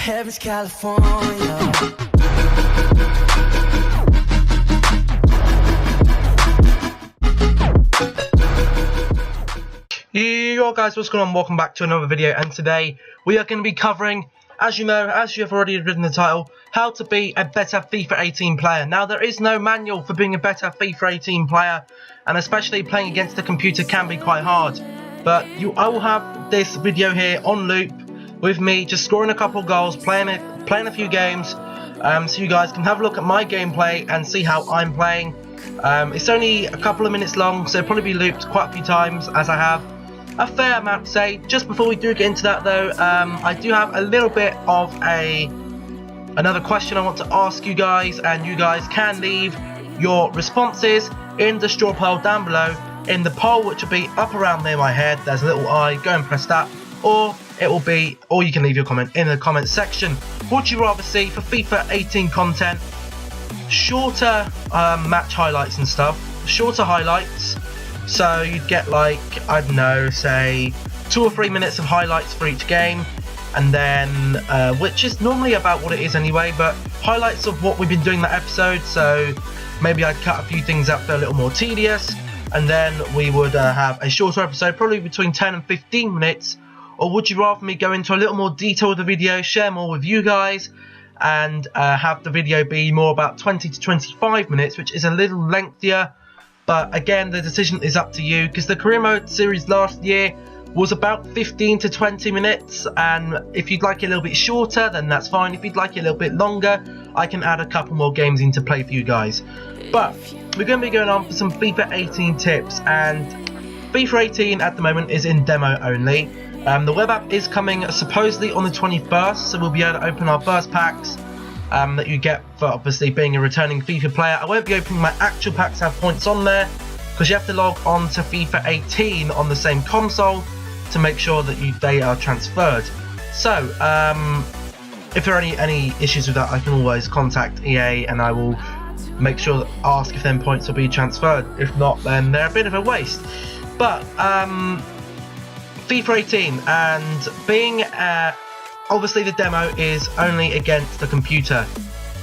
Heaven's California. Yo guys, what's going on? Welcome back to another video, and today we are going to be covering, as you know, as you have already read in the title, how to be a better FIFA 18 player. Now, there is no manual for being a better FIFA 18 player, and especially playing against the computer can be quite hard. But I will have this video here on loop with me just scoring a couple of goals, playing a few games, so you guys can have a look at my gameplay and see how I'm playing. It's only a couple of minutes long, so it'll probably be looped quite a few times, as I have a fair amount to say. Just before we do get into that though, I do have a little bit of another question I want to ask you guys, and you guys can leave your responses in the straw pile down below in the poll, which will be up around near my head. There's a little eye, go and press that, or you can leave your comment in the comment section. Would you rather see, for FIFA 18 content, shorter match highlights and stuff, shorter highlights? So you'd get, like, I don't know, say 2 or 3 minutes of highlights for each game, and then, which is normally about what it is anyway, but highlights of what we've been doing that episode. So maybe I'd cut a few things out that are a little more tedious, and then we would have a shorter episode, probably between 10 and 15 minutes. Or would you rather me go into a little more detail of the video, share more with you guys, and have the video be more about 20 to 25 minutes, which is a little lengthier? But again, the decision is up to you, because the career mode series last year was about 15 to 20 minutes, and if you'd like it a little bit shorter, then that's fine. If you'd like it a little bit longer, I can add a couple more games into play for you guys. But we're going to be going on for some FIFA 18 tips, and FIFA 18 at the moment is in demo only. The web app is coming supposedly on the 21st, so we'll be able to open our burst packs that you get for obviously being a returning FIFA player. I won't be opening my actual packs to have points on there, because you have to log on to FIFA 18 on the same console to make sure that they are transferred. So if there are any issues with that, I can always contact EA and I will make sure that ask if them points will be transferred. If not, then they're a bit of a waste. But FIFA 18, and being obviously the demo is only against the computer,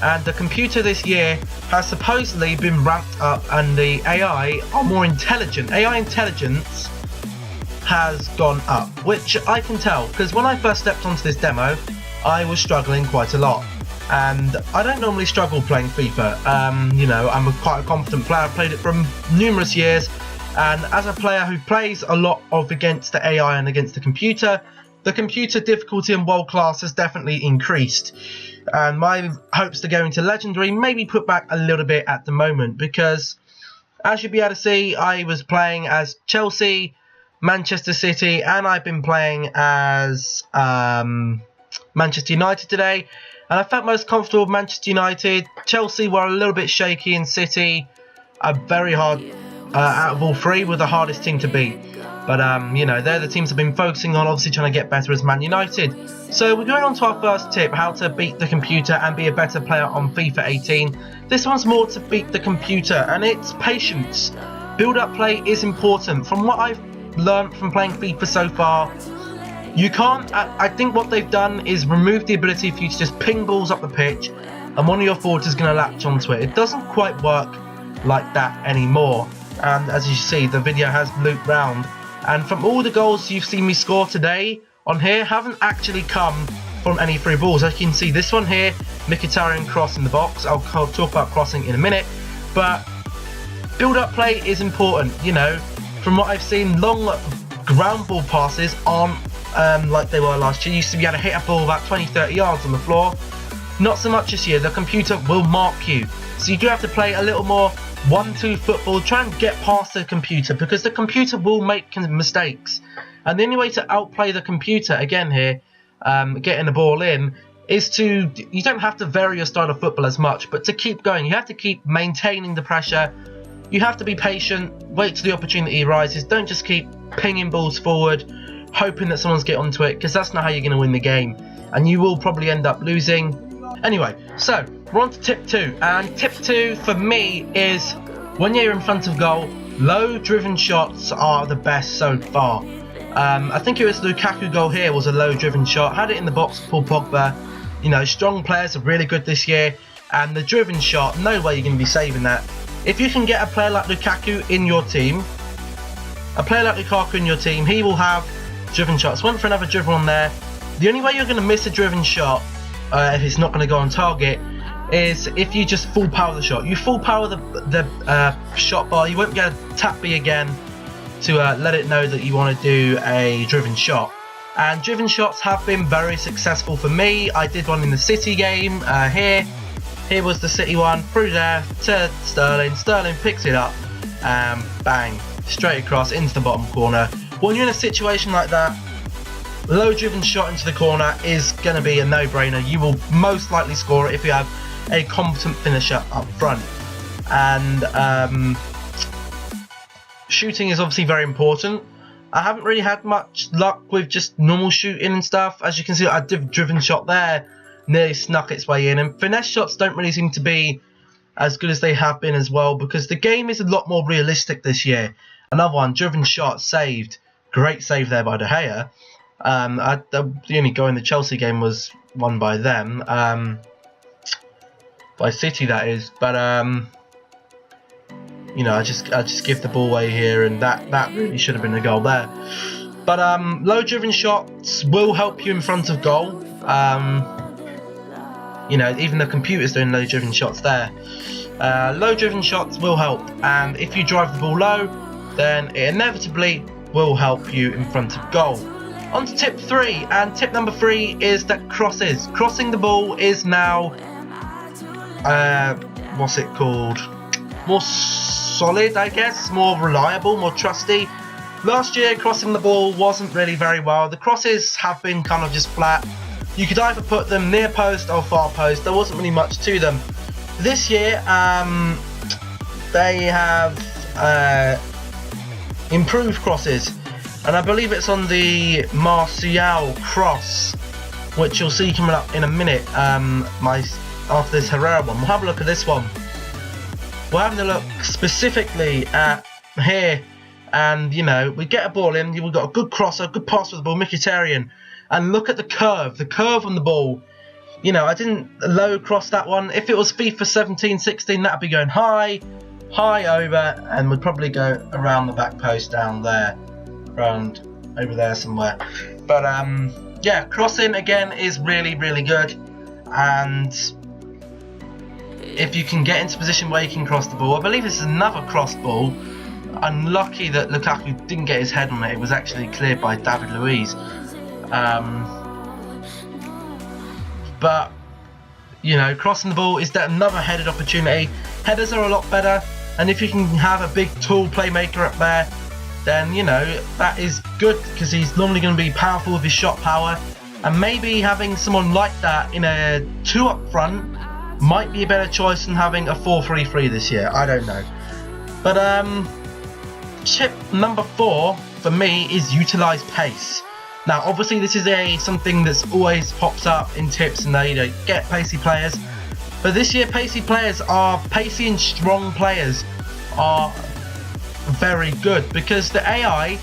and the computer this year has supposedly been ramped up, and the AI are more intelligent. AI intelligence has gone up, which I can tell, because when I first stepped onto this demo, I was struggling quite a lot, and I don't normally struggle playing FIFA. You know, I'm quite a confident player. I've played it for numerous years, and as a player who plays a lot of against the AI and against the computer difficulty and world class has definitely increased, and my hopes to go into legendary may be put back a little bit at the moment, because as you'll be able to see, I was playing as Chelsea, Manchester City, and I've been playing as Manchester United today, and I felt most comfortable with Manchester United. Chelsea were a little bit shaky, and City are very hard. Out of all three, were the hardest team to beat. But you know, they're the teams I've been focusing on, obviously trying to get better as Man United. So we're going on to our first tip, how to beat the computer and be a better player on FIFA 18. This one's more to beat the computer, and it's patience. Build-up play is important. From what I've learned from playing FIFA so far, you can't. I think what they've done is remove the ability for you to just ping balls up the pitch, and one of your forwards is going to latch onto it. It doesn't quite work like that anymore. And as you see, the video has looped round, and from all the goals you've seen me score today on here haven't actually come from any free balls. As you can see, this one here, Mkhitaryan cross in the box. I'll talk about crossing in a minute, but build-up play is important. You know, from what I've seen, long ground ball passes aren't like they were last year. You used to be able to hit a ball about 20-30 yards on the floor. Not so much this year. The computer will mark you, so you do have to play a little more 1-2 football, try and get past the computer, because the computer will make mistakes, and the only way to outplay the computer, again here, getting the ball in, is you don't have to vary your style of football as much, but to keep going. You have to keep maintaining the pressure, you have to be patient, wait till the opportunity arises. Don't just keep pinging balls forward, hoping that someone's get onto it, because that's not how you're going to win the game, and you will probably end up losing. Anyway, so we're on to tip 2, and tip 2 for me is, when you're in front of goal, low driven shots are the best so far. I think it was Lukaku goal here was a low driven shot, had it in the box for Paul Pogba, You know, strong players are really good this year, and the driven shot, no way you're going to be saving that. If you can get a player like Lukaku in your team, he will have driven shots. Went for another driven on there. The only way you're going to miss a driven shot, if it's not going to go on target, is if you just full power the shot. You full power the shot bar, you won't be able to tap B again to let it know that you want to do a driven shot. And driven shots have been very successful for me. I did one in the City game here. Here was the City one, through there to Sterling. Sterling picks it up, bang, straight across into the bottom corner. When you're in a situation like that, low driven shot into the corner is going to be a no-brainer. You will most likely score it if you have a competent finisher up front. And shooting is obviously very important. I haven't really had much luck with just normal shooting and stuff. As you can see, I did a driven shot there, nearly snuck its way in. And finesse shots don't really seem to be as good as they have been as well, because the game is a lot more realistic this year. Another one, driven shot, saved. Great save there by De Gea. The only goal in the Chelsea game was won by them. By City, that is. But you know, I just give the ball away here, and that really should have been a goal there. But low driven shots will help you in front of goal. You know, even the computer's doing low driven shots there. Low driven shots will help, and if you drive the ball low, then it inevitably will help you in front of goal. On to tip 3, and tip number 3 is that crosses. Crossing the ball is now, what's it called? More solid, I guess, more reliable, more trusty. Last year, crossing the ball wasn't really very well. The crosses have been kind of just flat. You could either put them near post or far post. There wasn't really much to them. This year, they have improved crosses, and I believe it's on the Martial cross, which you'll see coming up in a minute. After this Herrera one, we'll have a look at this one. We're having a look specifically at here, and you know, we get a ball in, we've got a good cross, a good pass with the ball, Mkhitaryan, and look at the curve on the ball. You know, I didn't low cross that one. If it was FIFA 17, 16, that'd be going high over, and would probably go around the back post down there, around over there somewhere. But yeah, crossing again is really, really good, and if you can get into a position where you can cross the ball. I believe this is another cross ball. Unlucky that Lukaku didn't get his head on it. It was actually cleared by David Luiz. But you know, crossing the ball is that another headed opportunity. Headers are a lot better, and if you can have a big tall playmaker up there, then you know that is good, because he's normally going to be powerful with his shot power, and maybe having someone like that in a 2 up front might be a better choice than having a 4-3-3 this year. I don't know. But tip number 4 for me is utilise pace. Now obviously this is something that's always pops up in tips, and they get pacey players. But this year pacey and strong players are very good, because the AI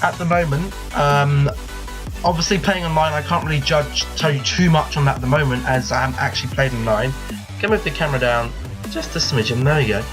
at the moment, obviously playing online, I can't really tell you too much on that at the moment, as I haven't actually played online. Can move the camera down just a smidgen, there you go.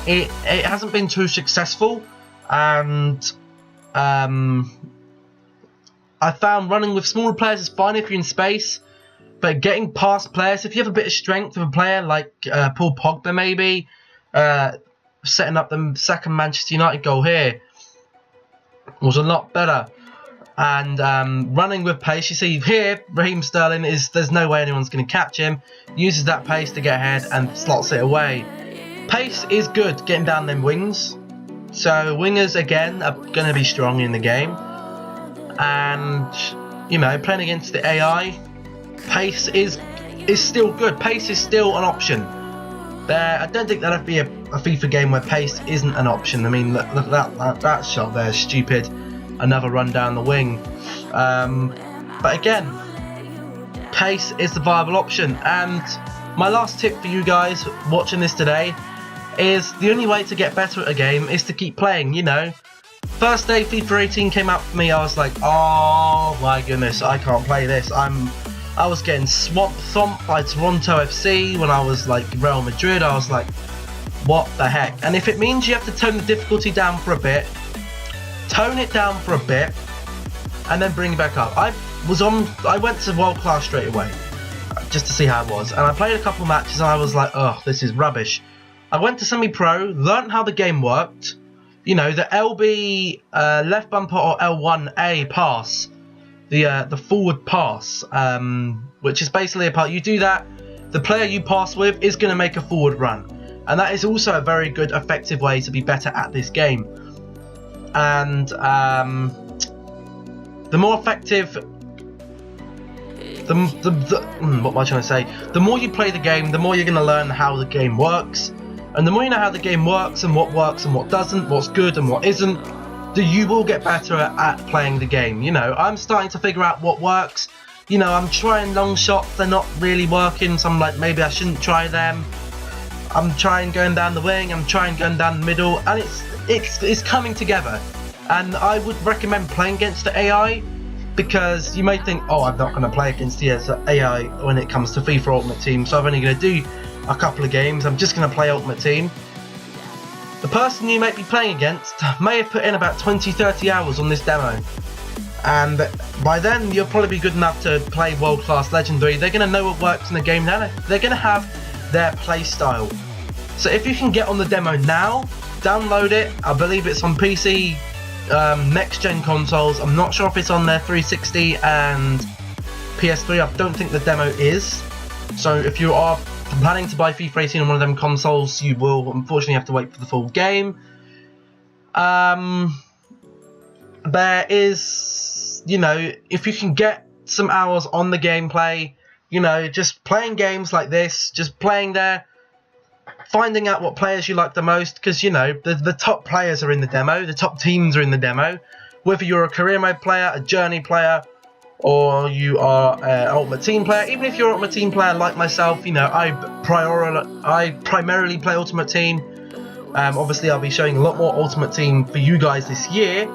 It hasn't been too successful, and I found running with smaller players is fine if you're in space, but getting past players, if you have a bit of strength of a player like Paul Pogba maybe, setting up the second Manchester United goal here was a lot better. And running with pace, you see here, Raheem Sterling there's no way anyone's going to catch him. Uses that pace to get ahead and slots it away. Pace is good getting down them wings. So wingers again are going to be strong in the game. And you know, playing against the AI, pace is still good. Pace is still an option. I don't think there'll be a FIFA game where pace isn't an option. I mean, that shot there is stupid. Another run down the wing. But again, pace is the viable option. And my last tip for you guys watching this today is the only way to get better at a game is to keep playing. You know, first day FIFA 18 came out for me, I was like, oh my goodness, I can't play this. I'm I was getting thumped by Toronto FC when I was like Real Madrid. I was like, what the heck? And if it means you have to tone the difficulty down for a bit, tone it down for a bit, and then bring it back up. I went to world class straight away, just to see how it was, and I played a couple matches and I was like, oh, this is rubbish. I went to semi-pro, learned how the game worked. You know, the LB left bumper or L1A pass, the forward pass, which is basically a part. You do that, the player you pass with is going to make a forward run, and that is also a very good, effective way to be better at this game. And the more effective, what am I trying to say? The more you play the game, the more you're going to learn how the game works. And the more you know how the game works and what doesn't, what's good and what isn't, you will get better at playing the game. You know, I'm starting to figure out what works. You know, I'm trying long shots, they're not really working, so I'm like, maybe I shouldn't try them. I'm trying going down the wing, I'm trying going down the middle, and it's coming together. And I would recommend playing against the AI, because you may think, oh, I'm not going to play against the AI when it comes to FIFA Ultimate Team, so I'm only going to do a couple of games, I'm just going to play Ultimate Team. The person you might be playing against may have put in about 20-30 hours on this demo, and by then you'll probably be good enough to play World Class Legendary. They're going to know what works in the game now, they're going to have their play style. So if you can get on the demo now, download it. I believe it's on PC, next gen consoles. I'm not sure if it's on their 360 and PS3. I don't think the demo is. So if you are planning to buy FIFA 18 on one of them consoles, you will unfortunately have to wait for the full game. There is, you know, if you can get some hours on the gameplay, you know, just playing games like this, just playing there, finding out what players you like the most, because, you know, the top players are in the demo, the top teams are in the demo. Whether you're a career mode player, a journey player, or you are an Ultimate Team player. Even if you're an Ultimate Team player like myself, you know, I primarily play Ultimate Team. Obviously, I'll be showing a lot more Ultimate Team for you guys this year.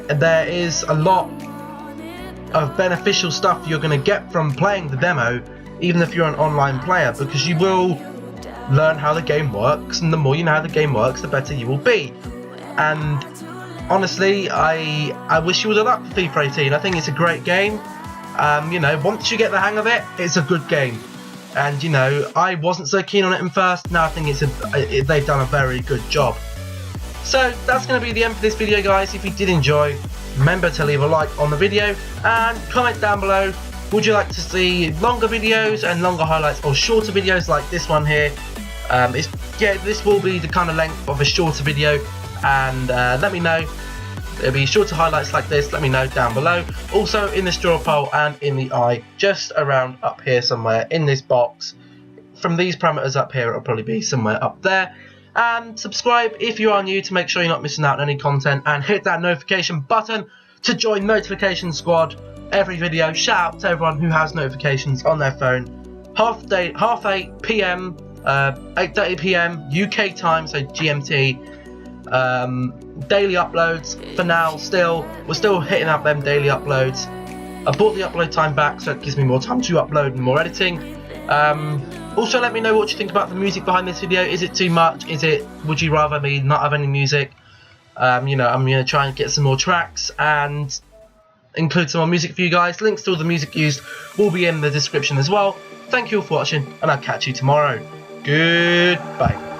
There is a lot of beneficial stuff you're going to get from playing the demo, even if you're an online player, because you will learn how the game works, and the more you know how the game works, the better you will be. And honestly, I wish you all the luck for FIFA 18. I think it's a great game. You know, once you get the hang of it, it's a good game. And, you know, I wasn't so keen on it at first. Now I think they've done a very good job. So that's going to be the end for this video, guys. If you did enjoy, remember to leave a like on the video and comment down below. Would you like to see longer videos and longer highlights, or shorter videos like this one here? This will be the kind of length of a shorter video. And let me know. There'll be shorter highlights like this. Let me know down below. Also in the straw poll and in the eye, just around up here somewhere in this box. From these parameters up here, it'll probably be somewhere up there. And subscribe if you are new to make sure you're not missing out on any content. And hit that notification button to join Notification Squad. Every video, shout out to everyone who has notifications on their phone. Half 8 PM, 8:30 PM UK time, so GMT. Daily uploads for now. We're still hitting up them daily uploads. I brought the upload time back, so it gives me more time to upload and more editing. Also, let me know what you think about the music behind this video. Is it too much? Would you rather me not have any music? You know, I'm gonna try and get some more tracks and include some more music for you guys. Links to all the music used will be in the description as well. Thank you all for watching, and I'll catch you tomorrow. Goodbye.